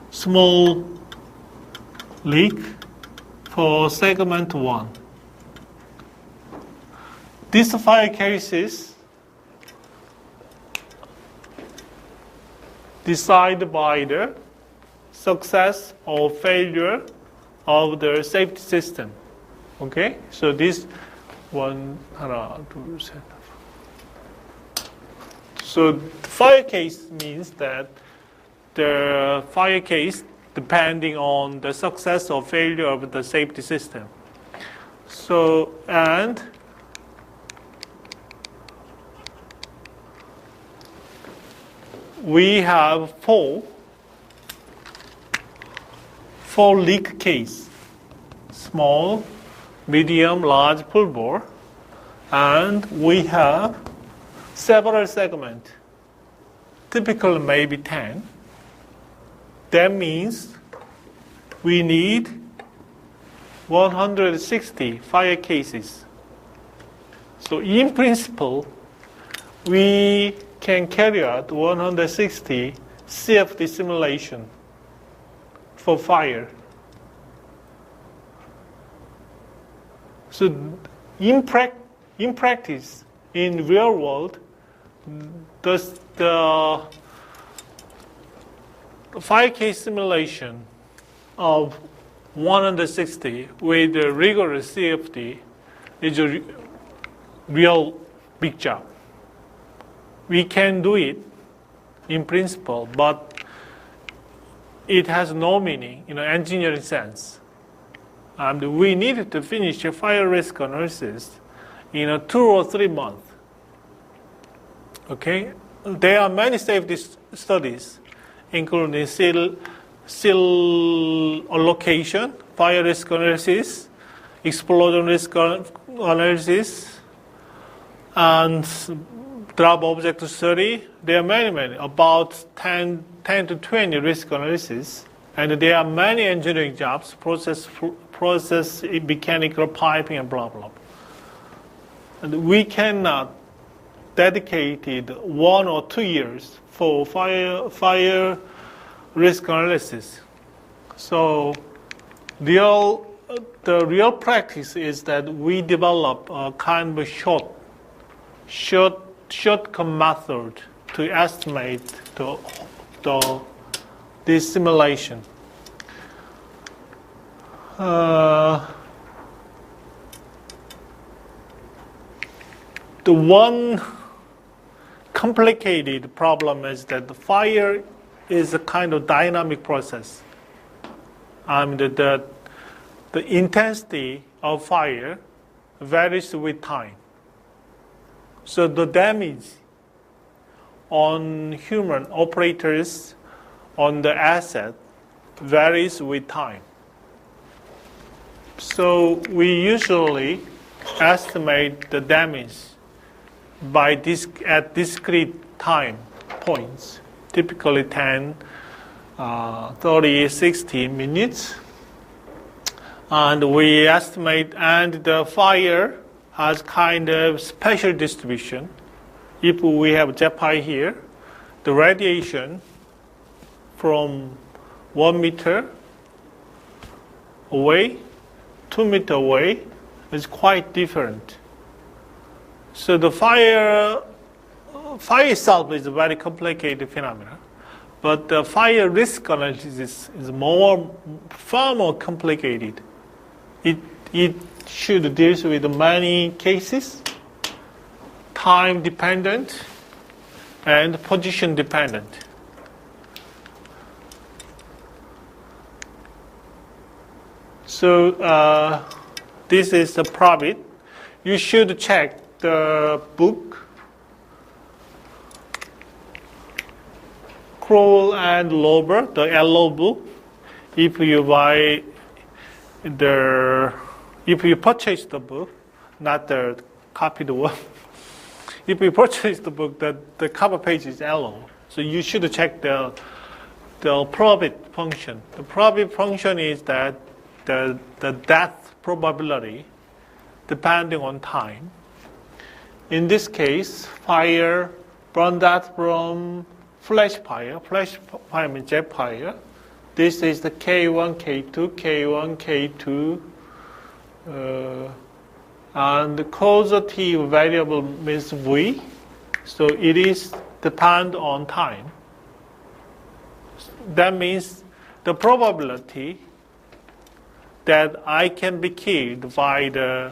Small leak for segment 1. These fire cases decide by the success or failure of the safety system. Okay, so this one, so the fire case means that the fire case depending on the success or failure of the safety system. So, and we have four leak case: small, medium, large pull bore, and we have several segments, typically maybe 10. That means we need 160 fire cases. So in principle, we can carry out 160 CFD simulation for fire. So in practice, in real world, the fire case simulation of 160 with the rigorous CFD is a real big job. We can do it in principle, but it has no meaning in an engineering sense. And we needed to finish a fire risk analysis in 2 or 3 months. Okay, there are many safety studies, including seal allocation, fire risk analysis, explosion risk analysis, and drop object study. There are many, about 10 to 20 risk analysis. And there are many engineering jobs, process mechanical piping, and blah, blah. And we cannot dedicate 1 or 2 years for fire risk analysis. So the real practice is that we develop a kind of shortcut method to estimate this simulation. The one complicated problem is that the fire is a kind of dynamic process. The intensity of fire varies with time. So the damage on human operators on the asset varies with time. So we usually estimate the damage at discrete time points, typically 10, 30, 60 minutes. And we estimate, and the fire has kind of special distribution. If we have JEPI here, the radiation from 1 meter away, 2 meters away is quite different. So the fire itself is a very complicated phenomenon, but the fire risk analysis is far more complicated. It should deal with many cases, time dependent and position dependent. So this is the profit. You should check the book, Kroll and Lober, the yellow book. If you purchase the book, not the copied one. If you purchase the book, the cover page is yellow. So you should check the profit function. The profit function is that the death probability depending on time. In this case, fire burned out from flash fire. Flash fire means jet fire. This is the K1, K2, K1, K2. And the causality variable means V. So it is depend on time. That means the probability that I can be killed by the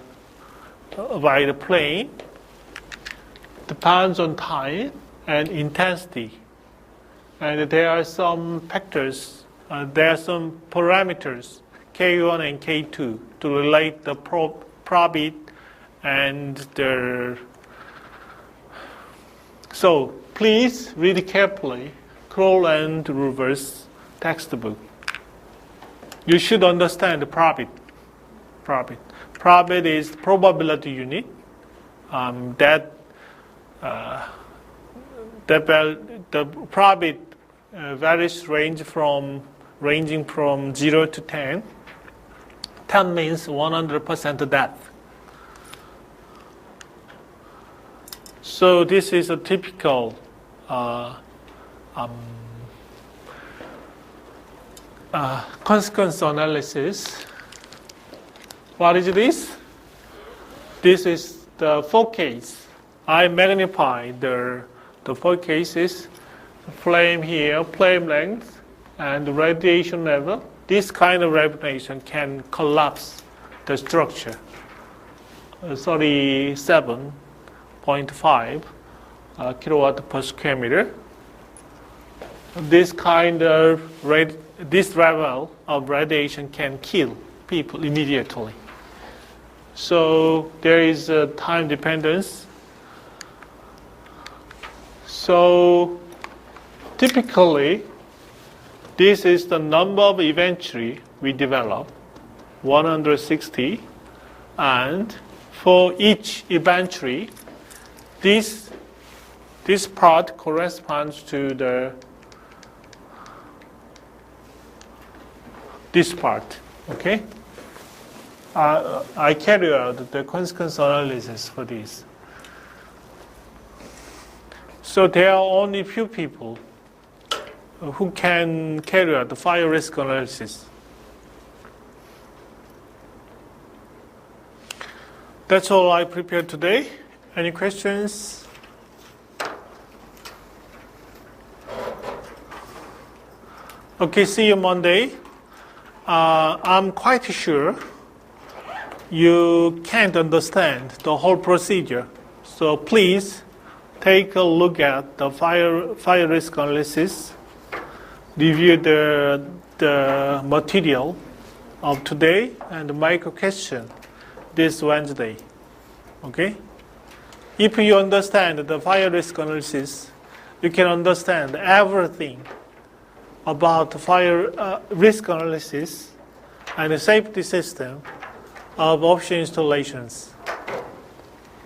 plane depends on time and intensity. And there are some factors, there are some parameters, K1 and K2, to relate the profit and the... So please read carefully Kroll and Reverse textbook. You should understand the profit. Profit is probability unit. The profit varies ranging from 0 to 10. 10 means 100% death. So this is a typical consequence analysis. What is this? This is the 4 case. I magnify the 4 cases: flame here, flame length, and radiation level. This kind of radiation can collapse the structure. 37.5 kilowatt per square meter. This kind of this level of radiation can kill people immediately. So there is a time dependence. So typically, this is the number of eventually we develop, 160, and for each eventually, this part corresponds to this part. Okay, I carry out the consequence analysis for this. So there are only few people who can carry out the fire risk analysis. That's all I prepared today. Any questions? Okay, see you Monday. I'm quite sure you can't understand the whole procedure. So please take a look at the fire risk analysis. Review the material of today and make a question this Wednesday. Okay? If you understand the fire risk analysis, you can understand everything about fire risk analysis and the safety system of offshore installations.